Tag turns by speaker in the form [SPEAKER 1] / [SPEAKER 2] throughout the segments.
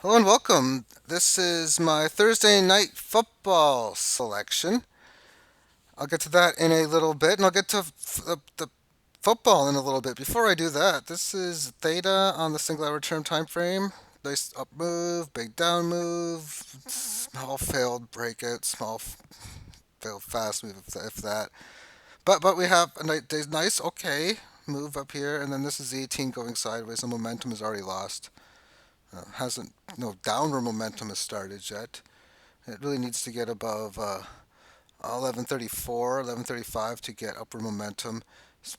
[SPEAKER 1] Hello and welcome. This is my Thursday night football selection. I'll get to that in a little bit, and I'll get to the football in a little bit. Before I do that, this is theta on the single hour term time frame. Nice up move, big down move, small failed breakout, failed fast move if that. But we have a nice okay move up here, and then this is 18 going sideways. The momentum is already lost. Hasn't no downward momentum has started yet. It really needs to get above 1134, 1135 to get upward momentum.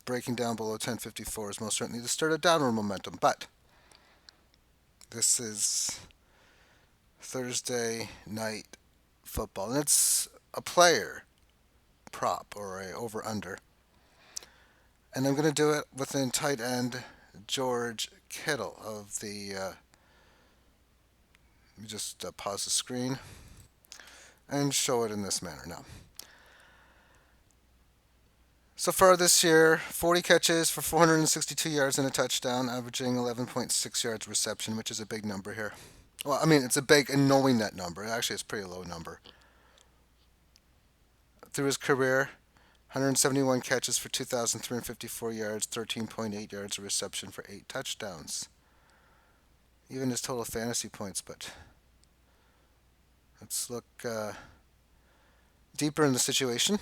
[SPEAKER 1] Breaking down below 1054 is most certainly the start of downward momentum. But this is Thursday night football, and it's a player prop or a over under. And I'm going to do it within tight end George Kittel of the. Let me just pause the screen and show it in this manner now. So far this year, 40 catches for 462 yards and a touchdown, averaging 11.6 yards reception, which is a big number here. Well, I mean, it's a big and knowing that number. Actually, it's a pretty low number. Through his career, 171 catches for 2,354 yards, 13.8 yards of reception for 8 touchdowns. Even his total fantasy points, but let's look deeper in the situation.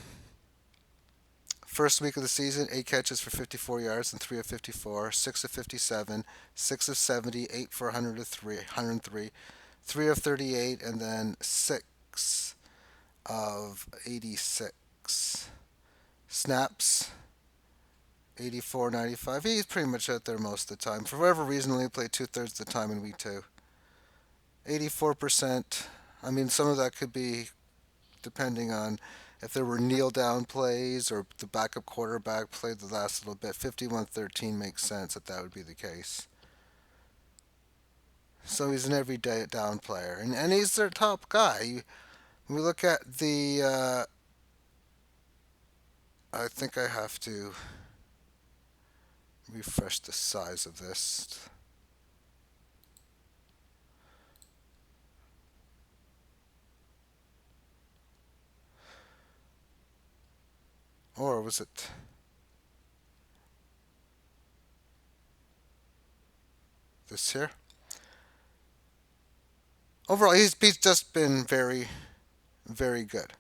[SPEAKER 1] First week of the season, 8 catches for 54 yards and 3 of 54, 6 of 57, 6 of 70, 8 for 103, 3 of 38, and then 6 of 86. Snaps, 84, 95. He's pretty much out there most of the time. For whatever reason, only played 2/3 of the time in week 2. 84%. I mean, some of that could be depending on if there were kneel down plays or the backup quarterback played the last little bit. 51-13 makes sense that would be the case. So he's an everyday down player, and he's their top guy. When we look at the, I think I have to refresh the size of this. Or was it this here? Overall, he's just been very, very good.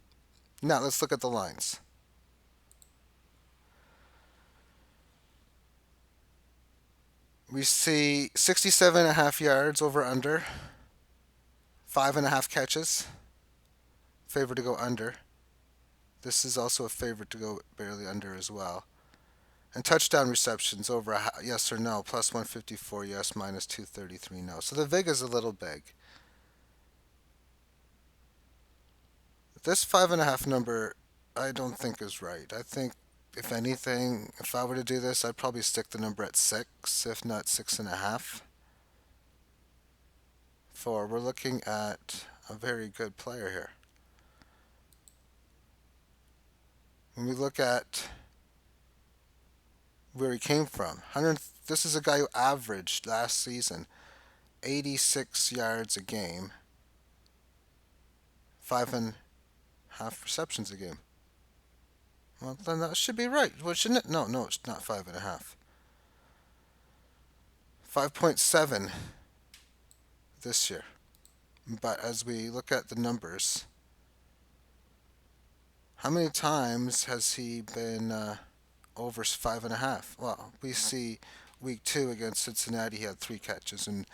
[SPEAKER 1] Now let's look at the lines. We see 67.5 yards over under, 5.5 catches. Favorite to go under. This is also a favorite to go barely under as well. And touchdown receptions over yes or no, plus 154 yes, minus 233 no. So the vig is a little big. This 5.5 number, I don't think is right. I think, if anything, if I were to do this, I'd probably stick the number at 6, if not 6.5. For we're looking at a very good player here. When we look at where he came from, this is a guy who averaged last season 86 yards a game, 5.5 receptions a game. Well, then that should be right. Well, shouldn't it? No, it's not 5.5. 5.7 this year. But as we look at the numbers, how many times has he been over 5.5? Well, we see week 2 against Cincinnati, he had 3 catches, and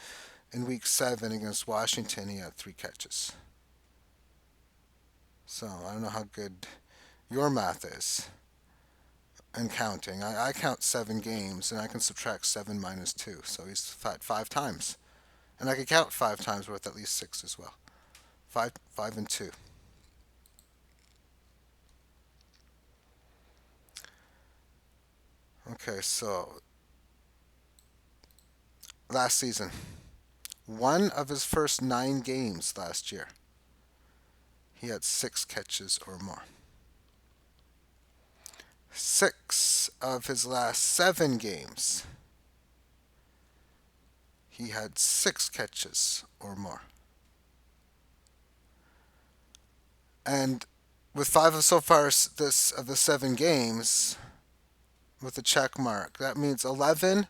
[SPEAKER 1] in week 7 against Washington, he had 3 catches. So I don't know how good your math is and counting. I count 7 games, and I can subtract 7 minus 2, so he's 5 times. And I can count 5 times worth at least 6 as well. 5 and 2. Okay, so last season, one of his first 9 games last year, he had 6 catches or more. 6 of his last 7 games, he had 6 catches or more. And with 5 of so far this of the 7 games with a check mark, that means 11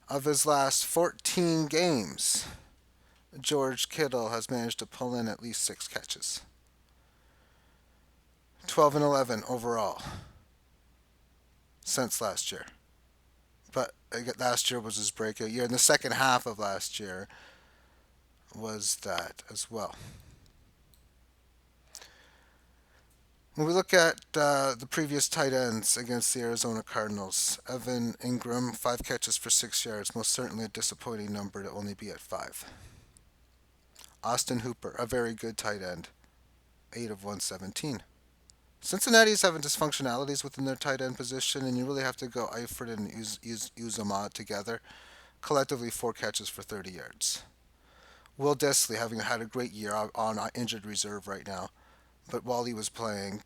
[SPEAKER 1] of his last 14 games, George Kittle has managed to pull in at least 6 catches. 12 and 11 overall since last year. But last year was his breakout year, and the second half of last year was that as well. When we look at the previous tight ends against the Arizona Cardinals, Evan Ingram, 5 catches for 6 yards, most certainly a disappointing number to only be at 5. Austin Hooper, a very good tight end, 8 of 117. Cincinnati's having dysfunctionalities within their tight end position, and you really have to go Eifert and Uzomah together. Collectively, 4 catches for 30 yards. Will Disley having had a great year on injured reserve right now, but while he was playing,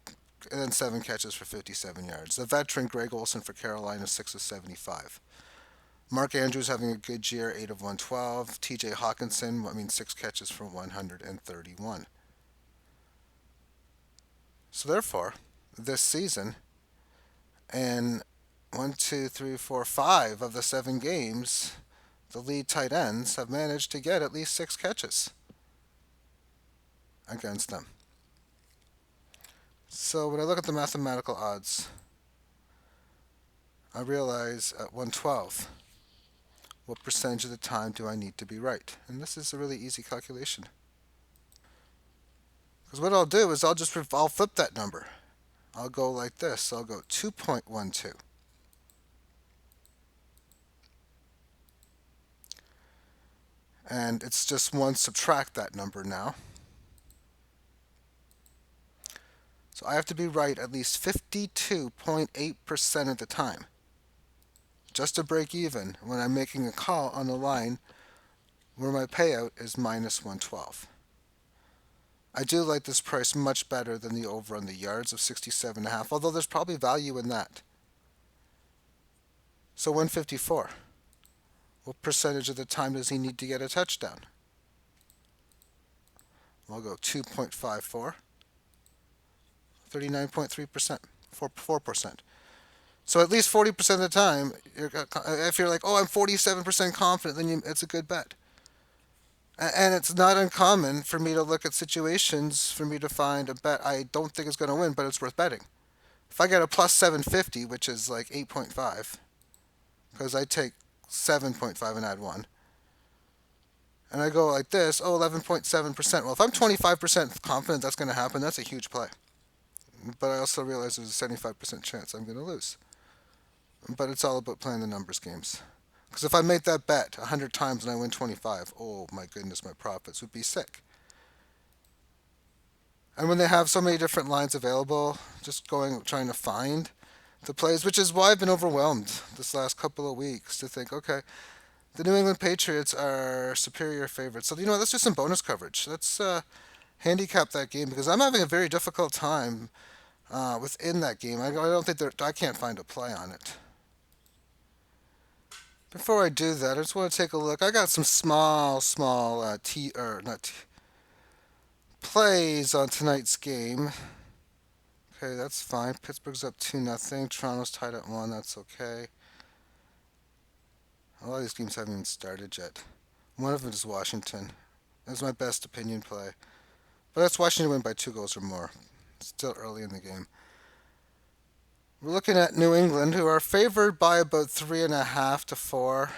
[SPEAKER 1] and then 7 catches for 57 yards. The veteran Greg Olson for Carolina, 6 of 75. Mark Andrews having a good year, 8 of 112. TJ Hawkinson, 6 catches for 131. So therefore, this season, in 1, 2, 3, 4, 5 of the 7 games, the lead tight ends have managed to get at least 6 catches against them. So when I look at the mathematical odds, I realize at 112, what percentage of the time do I need to be right? And this is a really easy calculation. Because what I'll do is I'll flip that number. I'll go like this. I'll go 2.12. And it's just subtract that number now. So I have to be right at least 52.8% of the time, just to break even when I'm making a call on a line where my payout is minus 112. I do like this price much better than the over on the yards of 67.5, although there's probably value in that. So 154. What percentage of the time does he need to get a touchdown? I'll go 2.54. 39.3%. 4%. So at least 40% of the time, if you're like, oh, I'm 47% confident, then it's a good bet. And it's not uncommon for me to look at situations for me to find a bet I don't think is going to win, but it's worth betting. If I get a plus 750, which is like 8.5, because I take 7.5 and add 1, and I go like this, 11.7%. Well, if I'm 25% confident that's going to happen, that's a huge play. But I also realize there's a 75% chance I'm going to lose. But it's all about playing the numbers games. Because if I make that bet 100 times and I win 25, oh my goodness, my profits would be sick. And when they have so many different lines available, just trying to find the plays, which is why I've been overwhelmed this last couple of weeks to think, okay, the New England Patriots are superior favorites. So, let's do some bonus coverage. Let's handicap that game because I'm having a very difficult time within that game. I don't think I can't find a play on it. Before I do that, I just want to take a look. I got some small plays on tonight's game. Okay, that's fine. Pittsburgh's up 2-0. Toronto's tied at 1. That's okay. A lot of these games haven't even started yet. One of them is Washington. That's my best opinion play. But that's Washington win by 2 goals or more. Still early in the game. We're looking at New England, who are favored by about 3.5 to 4.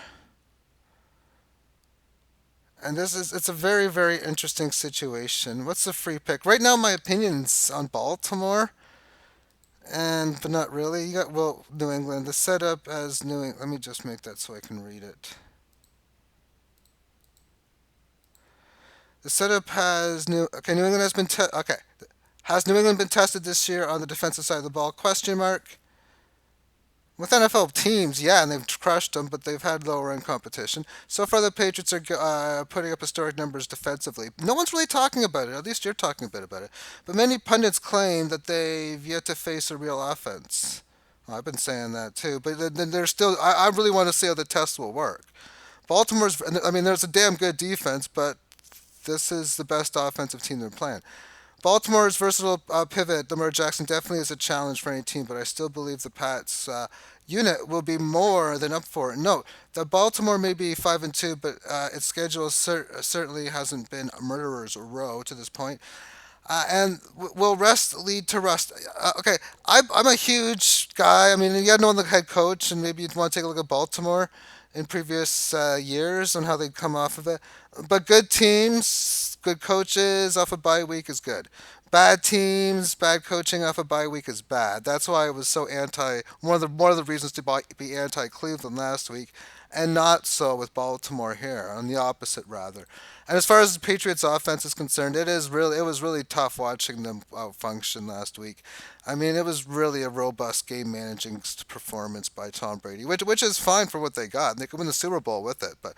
[SPEAKER 1] And it's a very, very interesting situation. What's the free pick? Right now, my opinion's on Baltimore, but not really. You got, New England. The setup as New England. Let me just make that so I can read it. The setup has New England has been Has New England been tested this year on the defensive side of the ball? Question mark. With NFL teams, yeah, and they've crushed them, but they've had lower-end competition. So far, the Patriots are putting up historic numbers defensively. No one's really talking about it. At least you're talking a bit about it. But many pundits claim that they've yet to face a real offense. Well, I've been saying that too, but then there's still. I really want to see how the test will work. Baltimore's. I mean, there's a damn good defense, but this is the best offensive team they're playing. Baltimore's versatile pivot, Lamar Jackson, definitely is a challenge for any team, but I still believe the Pats unit will be more than up for it. Note that Baltimore may be 5-2, but its schedule certainly hasn't been a murderer's row to this point. And will rest lead to rust? Okay, I'm a huge guy. I mean, you got to know the head coach, and maybe you'd want to take a look at Baltimore in previous years on how they'd come off of it. But good teams, good coaches off a bye week is good. Bad teams, bad coaching off a bye week is bad. That's why I was so anti. One of the reasons to be anti Cleveland last week, and not so with Baltimore here. On the opposite, rather. And as far as the Patriots' offense is concerned, it was really tough watching them function last week. I mean, it was really a robust game managing performance by Tom Brady, which is fine for what they got. They could win the Super Bowl with it, but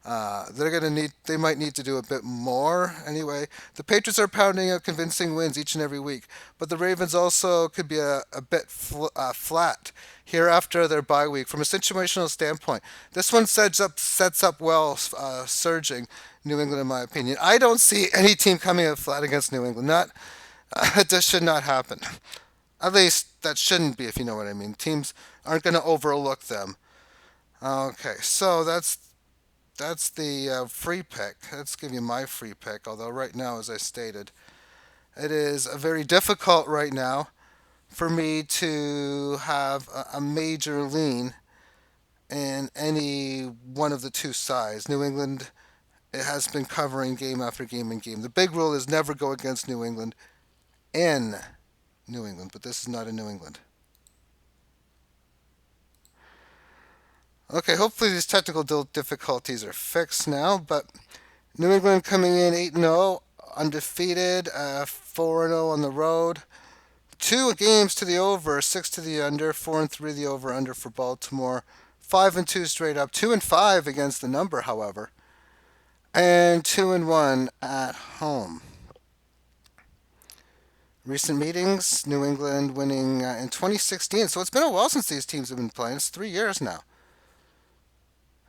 [SPEAKER 1] they might need to do a bit more. Anyway, the Patriots are pounding out convincing wins each and every week, but the Ravens also could be a bit flat here after their bye week. From a situational standpoint, this one sets up well, surging New England, in my opinion. I don't see any team coming out flat against New England. Not This should not happen. At least that shouldn't be, if you know what I mean. Teams aren't going to overlook them. Okay, so that's the free pick. Let's give you my free pick. Although right now, as I stated, it is very difficult right now for me to have a major lean in any one of the two sides. New England, it has been covering game after game and game. The big rule is never go against New England in New England, but this is not in New England. Okay, hopefully these technical difficulties are fixed now, but New England coming in 8-0, undefeated, 4-0 on the road. Two games to the over, six to the under, 4-3 the over under for Baltimore. 5-2 straight up, 2-5 against the number, however, and 2-1 at home. Recent meetings, New England winning in 2016. So it's been a while since these teams have been playing. It's 3 years now.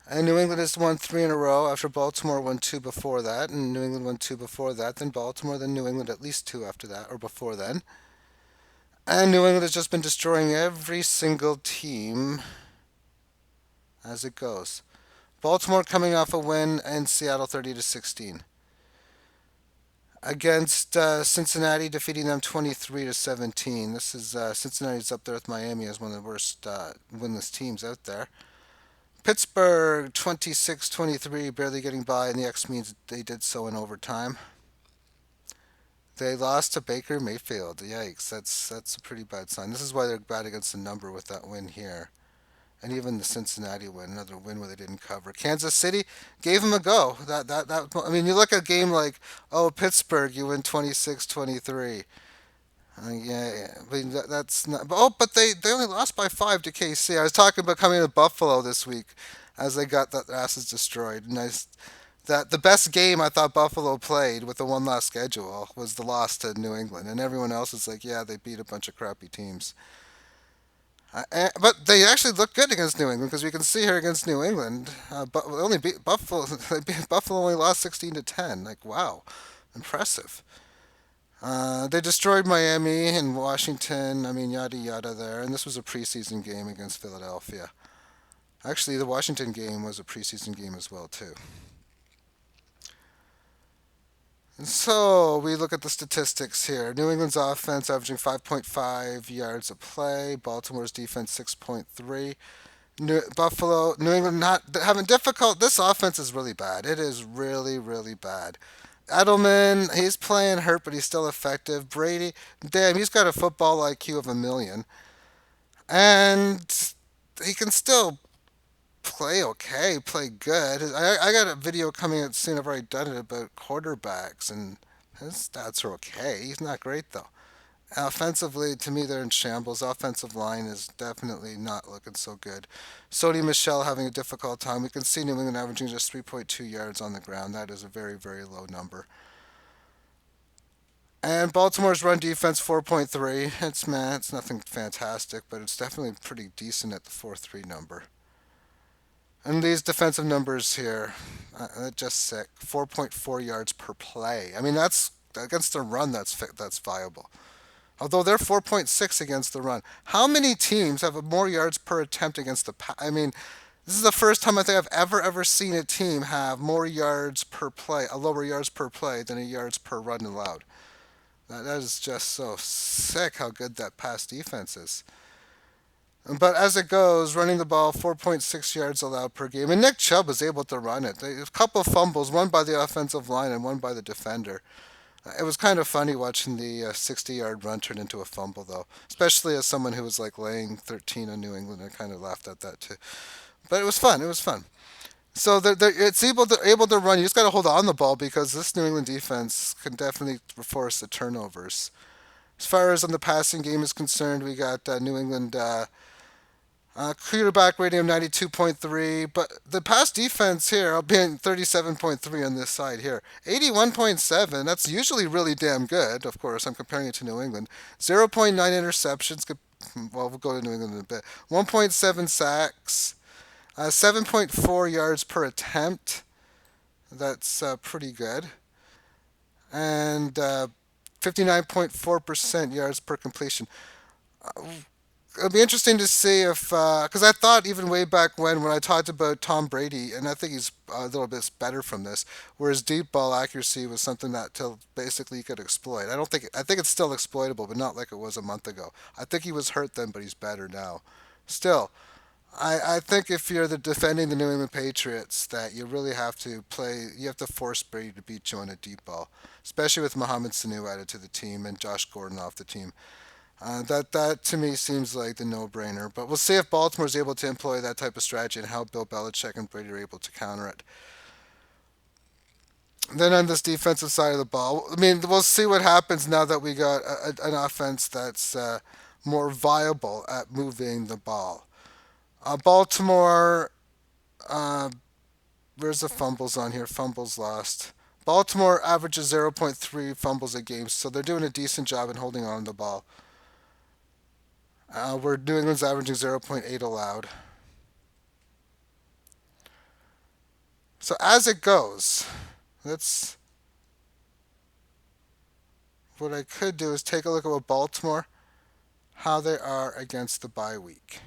[SPEAKER 1] And New England has won three in a row after Baltimore won two before that, and New England won two before that, then Baltimore, then New England at least two after that, or before then. And New England has just been destroying every single team as it goes. Baltimore coming off a win in Seattle 30-16. Against Cincinnati, defeating them 23-17. This is Cincinnati's up there with Miami as one of the worst winless teams out there. Pittsburgh 26-23, barely getting by, and the X means they did so in overtime. They lost to Baker Mayfield. Yikes, that's a pretty bad sign. This is why they're bad against the number with that win here. And even the Cincinnati win, another win where they didn't cover. Kansas City gave them a go. I mean, you look at a game like, oh, Pittsburgh, you win 26-23. Yeah. I mean, that's not. But they only lost by five to KC. I was talking about coming to Buffalo this week, as they got their asses destroyed. That the best game I thought Buffalo played with the one loss schedule was the loss to New England, and everyone else is like, yeah, they beat a bunch of crappy teams. But they actually look good against New England because we can see here against New England, but only beat Buffalo. Buffalo only lost 16-10. Like, wow, impressive. They destroyed Miami and Washington. I mean, yada yada there. And this was a preseason game against Philadelphia. Actually, the Washington game was a preseason game as well too. And so we look at the statistics here. New England's offense averaging 5.5 yards a play. Baltimore's defense 6.3. New England not having difficult. This offense is really bad. It is really, really bad. Edelman, he's playing hurt, but he's still effective. Brady, damn, he's got a football IQ of a million, and he can still play okay, play good. I got a video coming out soon. I've already done it about quarterbacks, and his stats are okay. He's not great though. Offensively, to me, they're in shambles. Offensive line is definitely not looking so good. Sony Michelle having a difficult time. We can see New England averaging just 3.2 yards on the ground. That is a very, very low number. And Baltimore's run defense 4.3. It's nothing fantastic, but it's definitely pretty decent at the 4.3 number. And these defensive numbers here, just sick. 4.4 yards per play. I mean, that's against the run. That's viable. Although they're 4.6 against the run. How many teams have more yards per attempt against the pass? I mean, this is the first time I think I've ever seen a team have more yards per play, a lower yards per play than a yards per run allowed. That is just so sick how good that pass defense is. But as it goes, running the ball 4.6 yards allowed per game, and Nick Chubb was able to run it. A couple of fumbles, one by the offensive line and one by the defender. It was kind of funny watching the 60-yard run turn into a fumble, though, especially as someone who was like laying 13 on New England. I kind of laughed at that too. But it was fun. It was fun. So it's able to run. You just got to hold on the ball because this New England defense can definitely force the turnovers. As far as on the passing game is concerned, we got New England quarterback rating of 92.3, but the pass defense here, I'll be in 37.3 on this side here. 81.7, that's usually really damn good, of course. I'm comparing it to New England. zero point 0.9 interceptions, well, we'll go to New England in a bit. 1.7 sacks, 7.4 yards per attempt. That's pretty good. And 59.4% yards per completion. It'll be interesting to see if, because I thought even way back when I talked about Tom Brady, and I think he's a little bit better from this, where his deep ball accuracy was something that till basically you could exploit. I think it's still exploitable, but not like it was a month ago. I think he was hurt then, but he's better now. Still, I think if you're defending the New England Patriots, that you really have to you have to force Brady to beat you on a deep ball, especially with Mohamed Sanu added to the team and Josh Gordon off the team. That to me seems like the no-brainer. But we'll see if Baltimore's able to employ that type of strategy and how Bill Belichick and Brady are able to counter it. Then on this defensive side of the ball, I mean, we'll see what happens now that we got an offense that's more viable at moving the ball. Baltimore, uh, where's the fumbles on here? Fumbles lost. Baltimore averages 0.3 fumbles a game, so they're doing a decent job in holding on to the ball. Where New England's averaging zero point 0.8 allowed. So as it goes, let's. What I could do is take a look at what Baltimore, how they are against the bye week.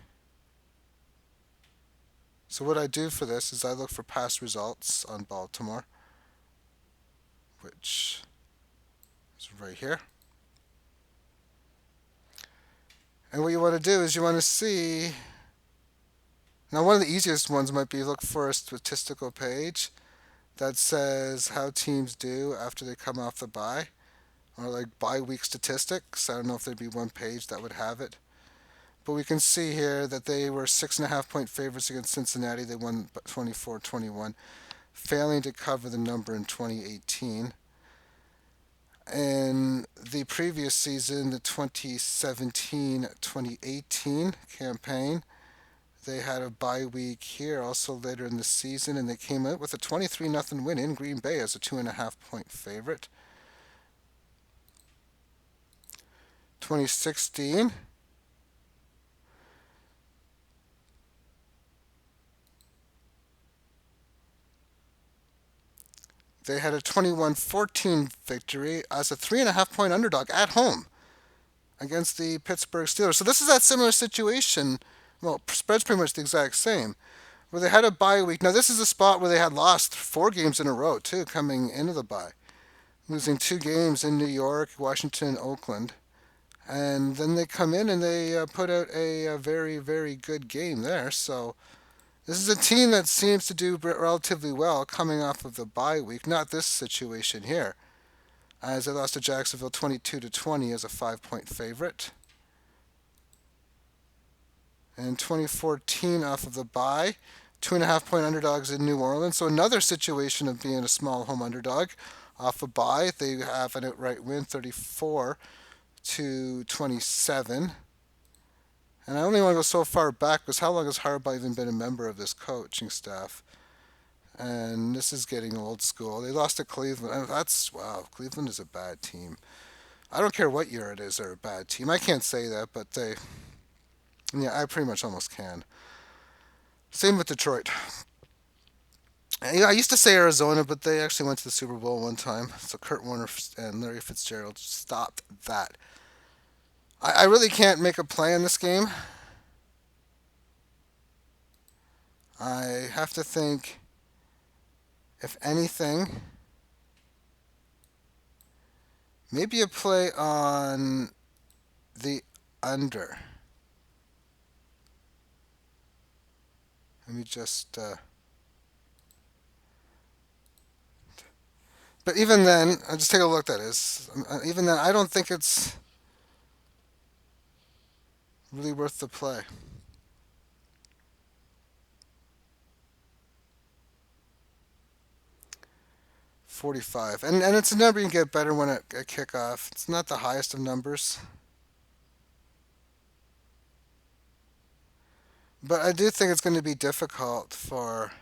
[SPEAKER 1] So what I do for this is I look for past results on Baltimore, which is right here. And what you want to do is you want to see. Now, one of the easiest ones might be look for a statistical page that says how teams do after they come off the bye, or like bye week statistics. I don't know if there'd be one page that would have it. But we can see here that they were 6.5 point favorites against Cincinnati. They won 24-21, failing to cover the number in 2018. In the previous season, the 2017-2018 campaign, they had a bye week here also later in the season, and they came out with a 23-0 win in Green Bay as a 2.5 point favorite. 2016, they had a 21-14 victory as a 3.5 point underdog at home against the Pittsburgh Steelers. So this is that similar situation. Well, spread's pretty much the exact same. Where they had a bye week. Now this is a spot where they had lost 4 games in a row too, coming into the bye, losing 2 games in New York, Washington, and Oakland, and then they come in and they put out a very very good game there. So this is a team that seems to do relatively well coming off of the bye week. Not this situation here, as they lost to Jacksonville 22-20 as a 5 point favorite. In 2014, off of the bye, 2.5 point underdogs in New Orleans. So another situation of being a small home underdog off a bye. They have an outright win, 34-27. And I only want to go so far back because how long has Harbaugh even been a member of this coaching staff? And this is getting old school. They lost to Cleveland. That's wow. Cleveland is a bad team. I don't care what year it is, they're a bad team. I can't say that, but yeah, I pretty much almost can. Same with Detroit. I used to say Arizona, but they actually went to the Super Bowl one time. So Kurt Warner and Larry Fitzgerald stopped that. I really can't make a play in this game. I have to think, if anything, maybe a play on the under. Let me just. But even then, I'll just take a look. That is, even then, I don't think it's really worth the play. 45, and it's a number you can get better when at kickoff. It's not the highest of numbers, but I do think it's going to be difficult for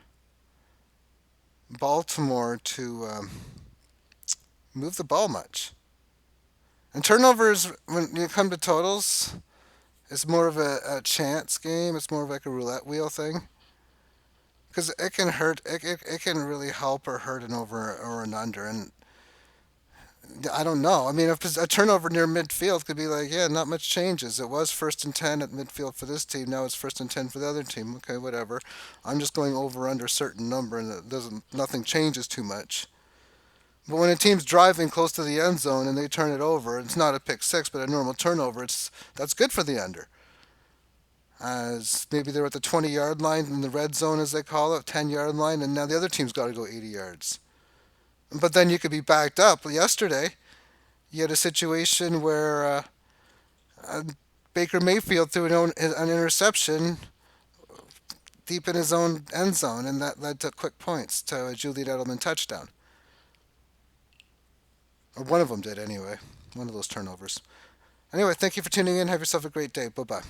[SPEAKER 1] Baltimore to move the ball much. And turnovers, when you come to totals, it's more of a chance game. It's more of like a roulette wheel thing. Because it can hurt, it can really help or hurt an over or an under. And I don't know. I mean, if a turnover near midfield could be like, yeah, not much changes. It was first and 10 at midfield for this team. Now it's first and 10 for the other team. Okay, whatever. I'm just going over under a certain number, and it doesn't nothing changes too much. But when a team's driving close to the end zone and they turn it over, it's not a pick six, but a normal turnover. It's that's good for the under. As maybe they're at the 20-yard line in the red zone, as they call it, 10-yard line, and now the other team's got to go 80 yards. But then you could be backed up. Yesterday, you had a situation where uh, Baker Mayfield threw an interception deep in his own end zone, and that led to quick points to a Julian Edelman touchdown. Or one of them did, anyway. One of those turnovers. Anyway, thank you for tuning in. Have yourself a great day. Bye bye.